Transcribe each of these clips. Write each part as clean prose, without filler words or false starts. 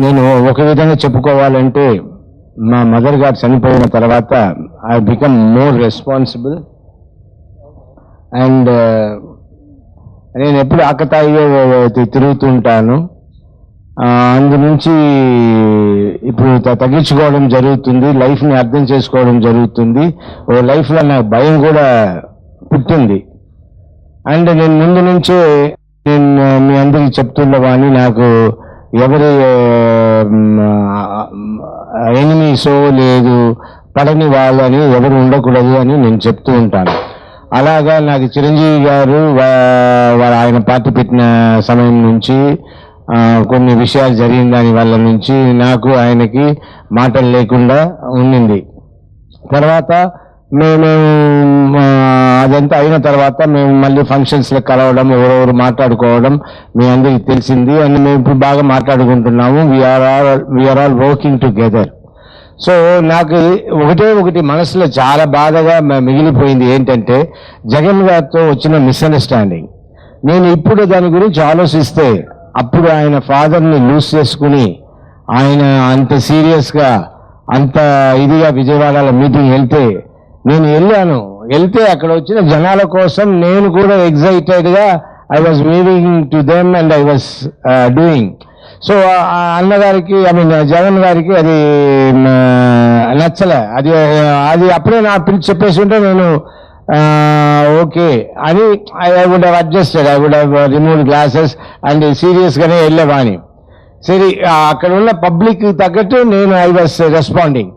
నేను ఒక విధంగా చెప్పుకోవాలంటే మా మదర్ గారు చనిపోయిన తర్వాత I become more responsible and నేను ఎప్పుడు ఆకతాయిగా తిరుగుతుంటాను. అందు నుంచి ఇప్పుడు తగ్గించుకోవడం జరుగుతుంది, లైఫ్ని అర్థం చేసుకోవడం జరుగుతుంది. ఓ లైఫ్లో నాకు భయం కూడా పుట్టింది. అండ్ నేను ముందు నుంచే నేను మీ అందరికి చెప్తున్నవాని నాకు ఎవరి ఎనిమీసో లేదు పడని వాళ్ళని ఎవరు ఉండకూడదు అని నేను చెప్తూ ఉంటాను. అలాగా నాకు చిరంజీవి గారు ఆయన పార్టీ పెట్టిన సమయం నుంచి కొన్ని విషయాలు జరిగిన దాని వల్ల నుంచి నాకు ఆయనకి మాటలు లేకుండా ఉండింది. తర్వాత మేము అదంతా అయిన తర్వాత మేము మళ్ళీ ఫంక్షన్స్లో కలవడం, ఎవరెవరు మాట్లాడుకోవడం మీ అందరికీ తెలిసింది. అండ్ మేము ఇప్పుడు బాగా మాట్లాడుకుంటున్నాము. We are all working together. So నాకు ఒకటి మనసులో చాలా బాధగా మిగిలిపోయింది ఏంటంటే జగన్ గారితో వచ్చిన మిస్అండర్స్టాండింగ్. నేను ఇప్పుడు దాని గురించి ఆలోచిస్తే అప్పుడు ఆయన ఫాదర్ని లూజ్ చేసుకుని ఆయన అంత సీరియస్గా అంత ఇదిగా విజయవాడలో మీటింగ్ నేను వెళ్తే అక్కడ వచ్చిన జనాల కోసం నేను కూడా ఎగ్జైటెడ్గా I was moving to them and I was doing. So అన్నగారికి జగన్ గారికి అది నచ్చలే. అది అప్పుడే నా పిలిచి చెప్పేసి ఉంటే నేను ఓకే అని I would have adjusted, I would have removed glasses and సీరియస్గానే వెళ్ళేవాని. సరే అక్కడ ఉన్న పబ్లిక్ తగ్గట్టు నేను ఐ వాజ్ రెస్పాండింగ్,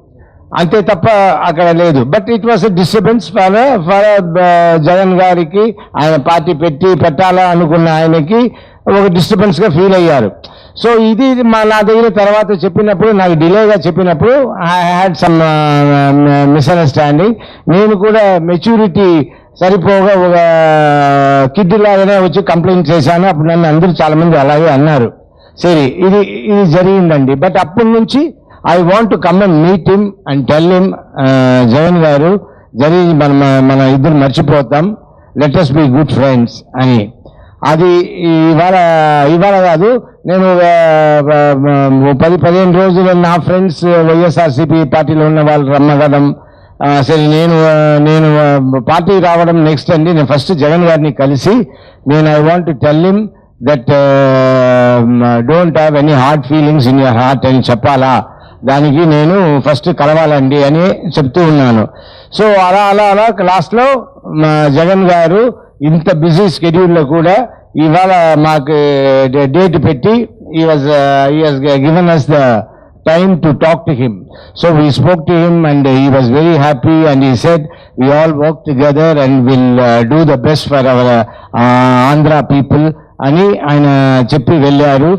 అంతే తప్ప అక్కడ లేదు. But it was a disturbance for Jagan గారికి. ఆయన పార్టీ పెట్టాలా అనుకున్న ఆయనకి ఒక డిస్టర్బెన్స్గా ఫీల్ అయ్యారు. సో ఇది నా దగ్గర తర్వాత చెప్పినప్పుడు, నాకు డిలేగా చెప్పినప్పుడు ఐ హ్యాడ్ సమ్ మిస్అండర్స్టాండింగ్. నేను కూడా మెచ్యూరిటీ సరిపోగా ఒక కిడ్ లాగానే వచ్చి కంప్లైంట్ చేశాను. అప్పుడు నన్ను అందరూ చాలామంది అలాగే అన్నారు. సరే ఇది జరిగిందండి. బట్ అప్పటి నుంచి I want to come and meet him and tell him, Jagan గారు జరిగి మన ఇద్దరు మర్చిపోతాం, let us be good friends అని. అది ఇవాళ కాదు, నేను 10-15 రోజులు నా ఫ్రెండ్స్ వైఎస్ఆర్సీపీ పార్టీలో ఉన్న వాళ్ళు రమ్మగడం. సరే నేను పార్టీ రావడం నెక్స్ట్ అండి. నేను ఫస్ట్ జగన్ గారిని కలిసి I want to tell him that don't have any hard feelings in your heart అని చెప్పాలా, దానికి నేను ఫస్ట్ కలవాలండి అని చెప్తూ ఉన్నాను. సో అలా లాస్ట్లో జగన్ గారు ఇంత బిజీ షెడ్యూల్లో కూడా ఇవాళ మాకు డేట్ పెట్టి he has given us the time to talk to him. So we spoke to him and he was very happy and he said we all work together and will do the best for our Andhra people అని ఆయన చెప్పి వెళ్ళారు.